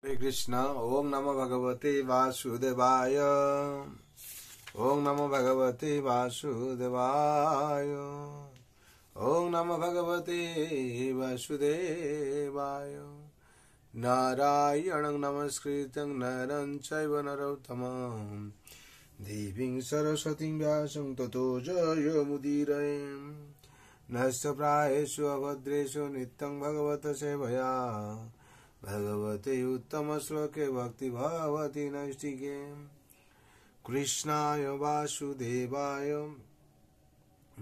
हरे कृष्ण। ओम नमो भगवते वासुदेवाय। ओम नमो भगवते वासुदेवाय। ओम नमो भगवते वासुदेवाय। नारायणं नमस्कृतं नरं चैव नरोत्तमं देवीं सरस्वतीं व्यासं ततो जयमुदीरये। नस्य प्रायेषु अभद्रेषु नित्यं भगवत सेवया भगवते उत्तम श्लोके भक्ति भवति नैष्टिके। कृष्णाय वासुदेवाय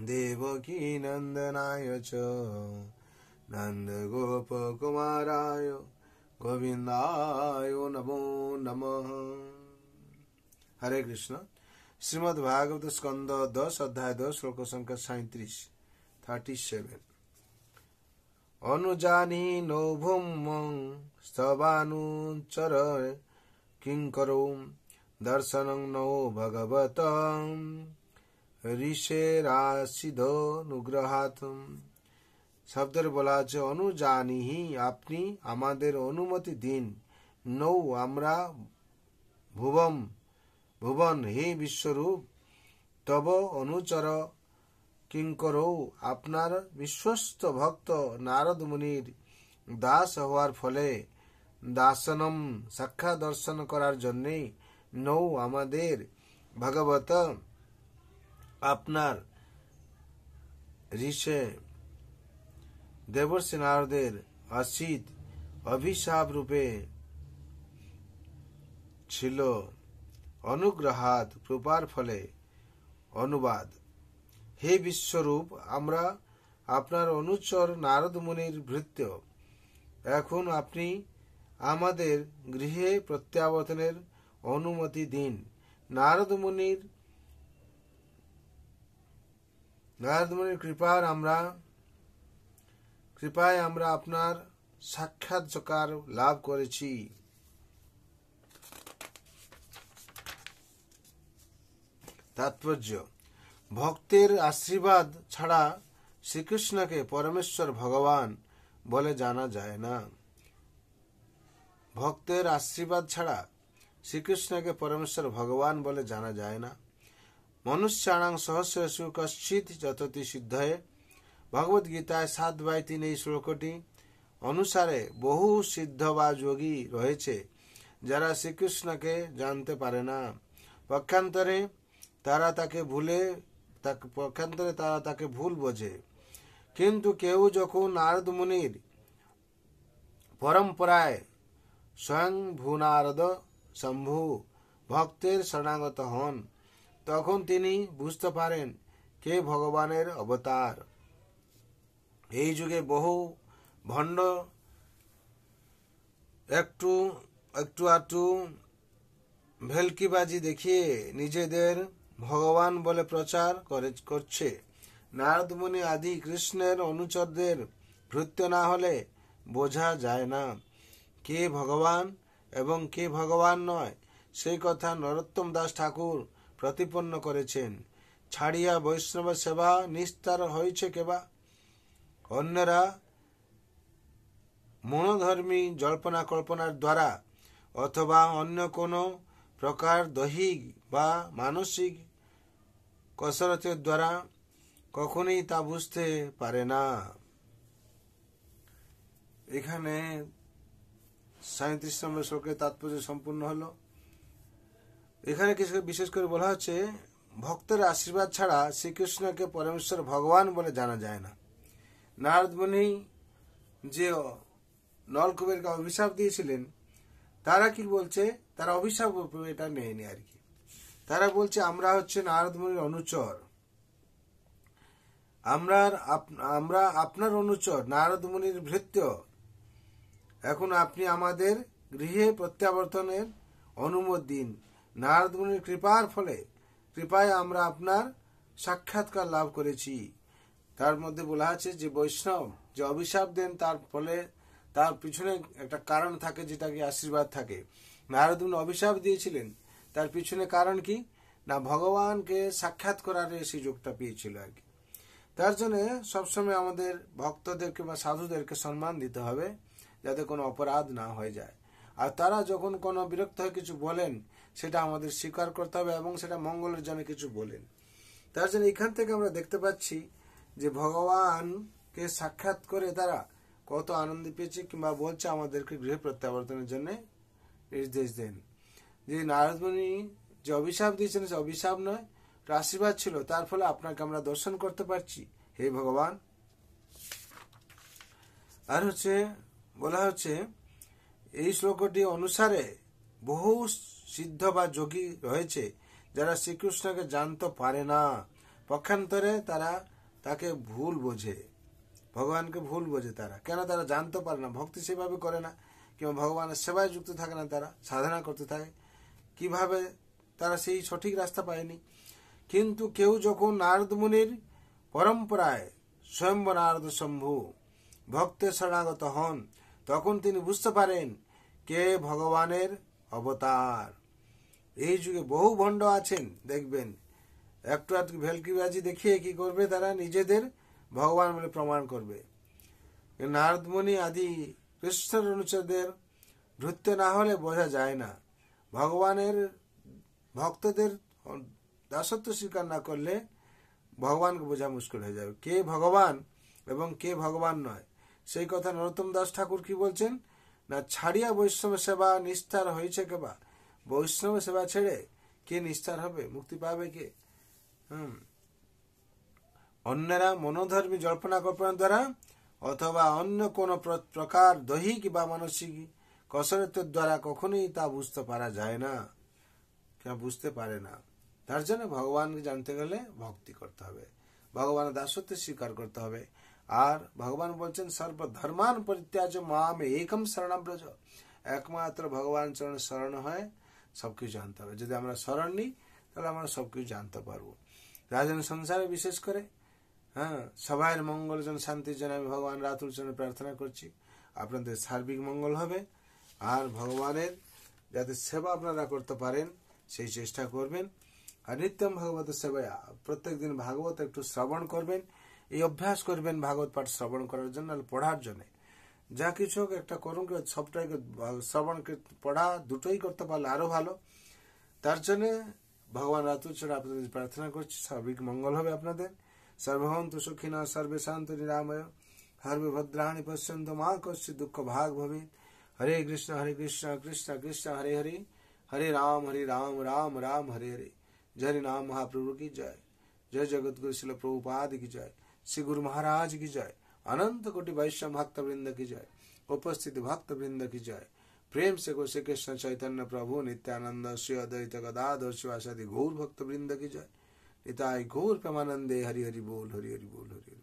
देवकी नंदनाय च नंद गोप कुमाराय गोविंदाय नमो नमः। हरे कृष्ण। श्रीमद् भागवत स्कंद 10 अध्याय 10 श्लोक संख्या 37। अनुजानी नो भूमं स्तवानुचर किंकरो दर्शनं नो भगवतं ऋषेरासिधो नुग्रहात्। শব্দের বলা আছে অনুজানিহি, আপনি আমাদের অনুমতি দিন, নৌ আমরা ভুবন হে বিশ্বরূপ, তব অনুচর কিঙ্করৌ আপনার বিশ্বস্ত ভক্ত নারদ মুনির দাস হওয়ার ফলে দাসনম সাক্ষাৎ দর্শন করার জন্যে নৌ আমাদের ভগবত আপনার ঋষে দেবর্ষি নারদের অসিত অভিশাপ রূপে ছিল। অনুগ্রহাত কৃপার ফলে। অনুবাদ। হে বিশ্বরূপ, আমরা আপনার অনুচর নারদ মুনির ভৃত্য। এখন আপনি আমাদের গৃহে প্রত্যাবর্তনের অনুমতি দিন। নারদ মুনির কৃপায় আমরা আপনার সাক্ষাৎকার লাভ করেছি। তাৎপর্য: ভক্তের আশীর্বাদ ছাড়া শ্রীকৃষ্ণকে পরমেশ্বর ভগবান বলে জানা যায় না। ভক্তের আশীর্বাদ ছাড়া শ্রীকৃষ্ণকে পরমেশ্বর ভগবান বলে জানা যায় না। মনুষ্যাণাং সহস্রেষু কশ্চিৎ যততি সিদ্ধয়ে। ভগবদ গীতায় 7/3 এই শ্লোকটি অনুসারে বহু সিদ্ধ বা যোগী রয়েছে যারা শ্রীকৃষ্ণকে জানতে পারে না। পক্ষান্তরে তারা তাকে ভুল বোঝে। কিন্তু কেউ যখন নারদ মুনির পরম্পরায় স্বয়ং ভূনারদ শম্ভু ভক্তের শরণাগত হন, তখন তিনি বুঝতে পারেন কে ভগবানের অবতার। এই যুগে বহু ভণ্ড একটু ভেলকিবাজি দেখিয়ে নিজেদের ভগবান বলে প্রচার করছে। নারদ মুনি আদি কৃষ্ণের অনুচরদের ভৃত্য না হলে বোঝা যায় না কে ভগবান এবং কে ভগবান নয়। সেই কথা নরোত্তম দাস ঠাকুর প্রতিপন্ন করেছেন। ছাড়িয়া বৈষ্ণব সেবা নিস্তার হয়েছে কেবা। অন্যরা মনোধর্মী জল্পনা কল্পনার দ্বারা অথবা অন্য কোনো প্রকার দৈহিক বা মানসিক কসরতের দ্বারা কখনোই তা বুঝতে পারে না। এখানে 37 নম্বর শ্লোকের তাৎপর্য সম্পূর্ণ হলো। এখানে কিছু বিশেষ করে বলা হচ্ছে ভক্তের আশীর্বাদ ছাড়া শ্রীকৃষ্ণকে পরমেশ্বর ভগবান বলে জানা যায় না। নারদ মুনি যে নলকুবেরকে অভিশাপ দিয়েছিলেন, তারা কি বলছে, তারা অভিশাপ এটা নেয়নি আর কি। তারা বলছে আমরা হচ্ছে নারদ মুনির অনুচর, আমরা আপনার অনুচর, নারদ মুনির ভৃত্য। এখন আপনি আমাদের গৃহে প্রত্যাবর্তনের অনুমতি দিন। নারদ মুনির কৃপায় আমরা আপনার সাক্ষাৎকার লাভ করেছি। তার মধ্যে বলা আছে যে বৈষ্ণব যে অভিশাপ দেন তার ফলে তার পিছনে একটা কারণ থাকে, যেটা কি আশীর্বাদ থাকে। নারদ মুনি অভিশাপ দিয়েছিলেন, তার পিছনে কারণ কি না ভগবানকে সাক্ষাৎ করার এই সুযোগটা পেয়েছিল আর কি। তার জন্য সবসময় আমাদের ভক্তদেরকে বা সাধুদেরকে সম্মান দিতে হবে, যাতে কোনো অপরাধ না হয়ে যায়। আর তারা যখন কোনো বিরক্ত হয়ে কিছু বলেন, সেটা আমাদের স্বীকার করতে হবে এবং সেটা মঙ্গলের জন্য কিছু বলেন। তার জন্য এখান থেকে আমরা দেখতে পাচ্ছি যে ভগবানকে সাক্ষাৎ করে তারা কত আনন্দ পেয়েছে, কিংবা বলছে আমাদেরকে গৃহে প্রত্যাবর্তনের জন্য নির্দেশ দেন। যে নারদ মুনি যে অভিশাপ দিয়েছেন, সে অভিশাপ নয়, আশীর্বাদ ছিল, তার ফলে আপনাকে আমরা দর্শন করতে পারছি, হে ভগবান। আর বলা হচ্ছে এই শ্লোকটি অনুসারে বহু সিদ্ধ বা যোগী রয়েছে যারা শ্রীকৃষ্ণকে জানতে পারে না, পক্ষান্তরে তারা তাকে ভুল বোঝে, ভগবানকে ভুল বোঝে। তারা কেন? তারা জানতে পারে না, ভক্তি সেভাবে করে না, কিংবা ভগবানের সেবায় যুক্ত থাকে না, তারা সাধনা করতে থাকে, কিভাবে তারা সেই সঠিক রাস্তা পায়নি। কিন্তু কেউ যখন নারদ মুনির পরম্পরায় স্বয়ম্বর নারদ শম্ভু ভক্তের শরণাগত হন, তখন তিনি বুঝতে পারেন কে ভগবানের অবতার। এই যুগে বহু ভণ্ড আছেন, দেখবেন একটু একটু ভেলকিবাজি দেখিয়ে কি করবে, তারা নিজেদের ভগবান বলে প্রমাণ করবে। নারদ মুনি আদি কৃষ্ণের অনুচরদের ভৃত্য না হলে বোঝা যায় না, ভগবানের ভক্তদের দাসত্ব স্বীকার না করলে ভগবানকে বোঝা মুশকিল হয়ে যাবে, কে ভগবান এবং কে ভগবান নয়। সেই কথা নরোত্তম দাস ঠাকুর কি বলছেন না, ছাড়িয়া বৈষ্ণব সেবা নিস্তার হয়েছে কেবা। বৈষ্ণব সেবা ছেড়ে কে নিস্তার হবে, মুক্তি পাবে কে? অন্যরা মনোধর্মী জল্পনা কল্পনা দ্বারা অথবা অন্য কোন প্রকার দৈহিক বা মানসিক কসরতের দ্বারা কখনোই তা বুঝতে পারা যায় না, বুঝতে পারে না। তার জন্য ভগবানকে জানতে গেলে ভক্তি করতে হবে, ভগবানের দাসত্ব স্বীকার করতে হবে। আর ভগবান বলছেন সর্বধর্মান পরিত্যাজ মাম একম শরণম ব্রজ, একমাত্র ভগবান চরণে শরণ হয় সবকিছু জানতে হবে। যদি আমরা শরণ নিই তাহলে আমরা সবকিছু জানতে পারবো। রাজন সংসারে বিশেষ করে সবাই মঙ্গল জন শান্তির জন্য আমি ভগবান রাতুল চরণে প্রার্থনা করছি, আপনাদের সার্বিক মঙ্গল হবে। আর ভগবানের যাতে সেবা আপনারা করতে পারেন সেই চেষ্টা করবেন। আর নিত্যম ভাগবত সেবায় প্রত্যেক দিন ভাগবত একটু শ্রবণ করবেন, এই অভ্যাস করবেন ভাগবত পাঠ শ্রবণ করার জন্য, পড়ার জন্য। যা কিছু একটা করুন, সবটাই শ্রবণ পড়া দুটোই করতে পারলে আরো ভালো। তার জন্য ভগবান রাতুল চরণে আপনাদের প্রার্থনা করছি, সার্বিক মঙ্গল হবে আপনাদের। সর্বভবন্তু সুখিনঃ সর্বে শান্তু নিরাময় সর্বে ভদ্রাণি পশ্যন্তু মা কশ্চিৎ দুঃখ ভাগ ভবেৎ। হরে কৃষ্ণ কৃষ্ণ কৃষ্ণ হরে হরে, হরে রাম রাম রাম हरे हरे। जय हरि नाम महाप्रभु की जय, जय जगत गुरु शिल प्रभुपाद की जय, श्री गुरु महाराज की जय, अनंत कोटि वैष्णव भक्त वृंद की जय, उपस्थित भक्त वृंद की जय। प्रेम से गो श्री कृष्ण चैतन्य प्रभु नित्यानंद श्री अद्वैत गदाधर शिवासादि गौर भक्त वृंद की जय। निताय गौर प्रेमानंदे हरि हरि बोल हरि हरि बोल हरि।